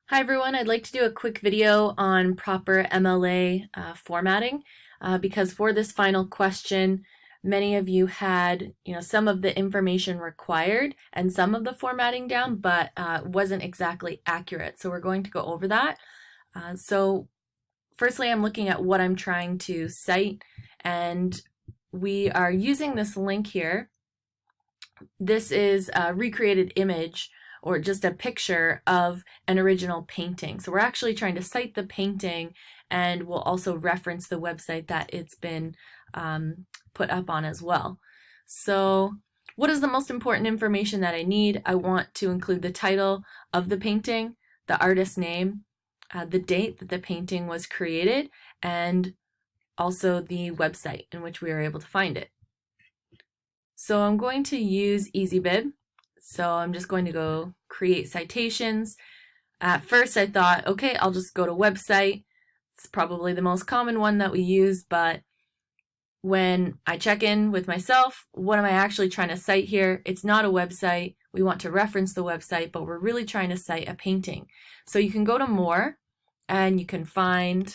Hi everyone, I'd like to do a quick video on proper MLA formatting because for this final question, many of you had some of the information required and some of the formatting down, but wasn't exactly accurate. So we're going to go over that. So firstly, I'm looking at what I'm trying to cite, and we are using this link here. This is a recreated image or just a picture of an original painting. So we're actually trying to cite the painting, and we'll also reference the website that it's been put up on as well. So what is the most important information that I need? I want to include the title of the painting, the artist's name, the date that the painting was created, and also the website in which we were able to find it. So I'm going to use EasyBib. So I'm just going to go create citations. At first I thought, okay, I'll just go to website. It's probably the most common one that we use, but when I check in with myself, what am I actually trying to cite here? It's not a website. We want to reference the website, but we're really trying to cite a painting. So you can go to more and you can find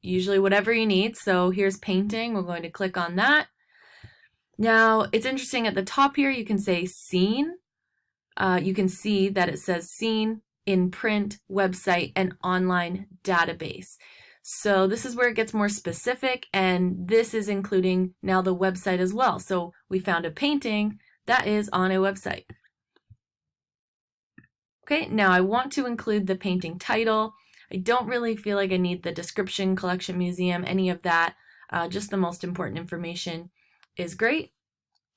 usually whatever you need. So here's painting. We're going to click on that. Now, it's interesting at the top here, you can say seen. You can see that it says seen in print, website, and online database. So this is where it gets more specific, and this is including now the website as well. So we found a painting that is on a website. Okay, now I want to include the painting title. I don't really feel like I need the description, collection, museum, any of that. Just the most important information is great.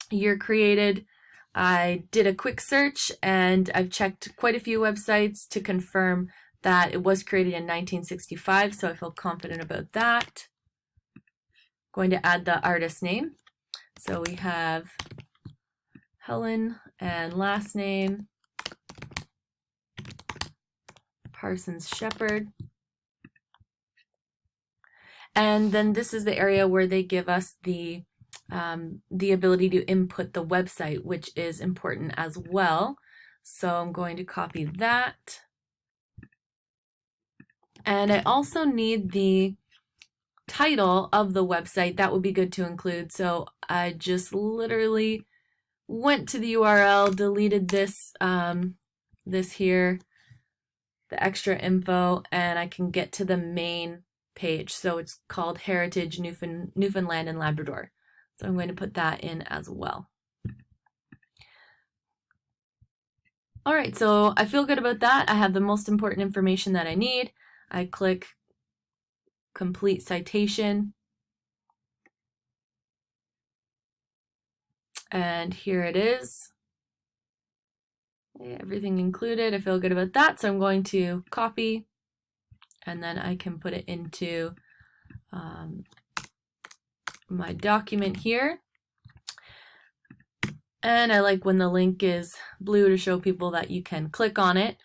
Year created. I did a quick search and I've checked quite a few websites to confirm that it was created in 1965, so I feel confident about that. Going to add the artist name. So we have Helen and last name Parsons Shepherd. And then this is the area where they give us the ability to input the website, which is important as well. So I'm going to copy that. And I also need the title of the website. That would be good to include. So I just literally went to the URL, deleted this, this here, the extra info, and I can get to the main page. So it's called Heritage Newfoundland and Labrador. So I'm going to put that in as well. All right, so I feel good about that. I have the most important information that I need. I click complete citation. And here it is. Everything included. I feel good about that. So I'm going to copy and then I can put it into my document here. And I like when the link is blue to show people that you can click on it.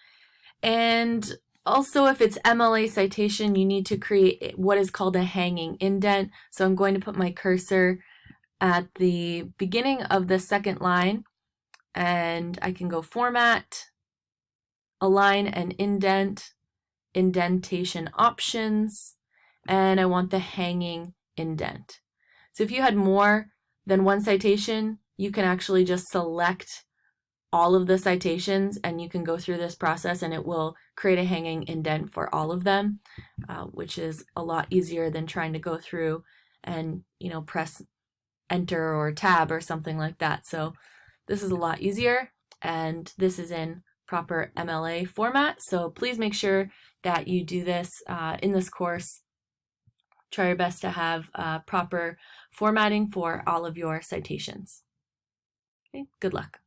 And also, if it's MLA citation, you need to create what is called a hanging indent. So I'm going to put my cursor at the beginning of the second line, and I can go format, align and indent, indentation options, and I want the hanging indent. So if you had more than one citation, you can actually just select all of the citations and you can go through this process and it will create a hanging indent for all of them, which is a lot easier than trying to go through and press enter or tab or something like that. So this is a lot easier, and this is in proper MLA format. So please make sure that you do this in this course. Try your best to have proper formatting for all of your citations. Okay, good luck.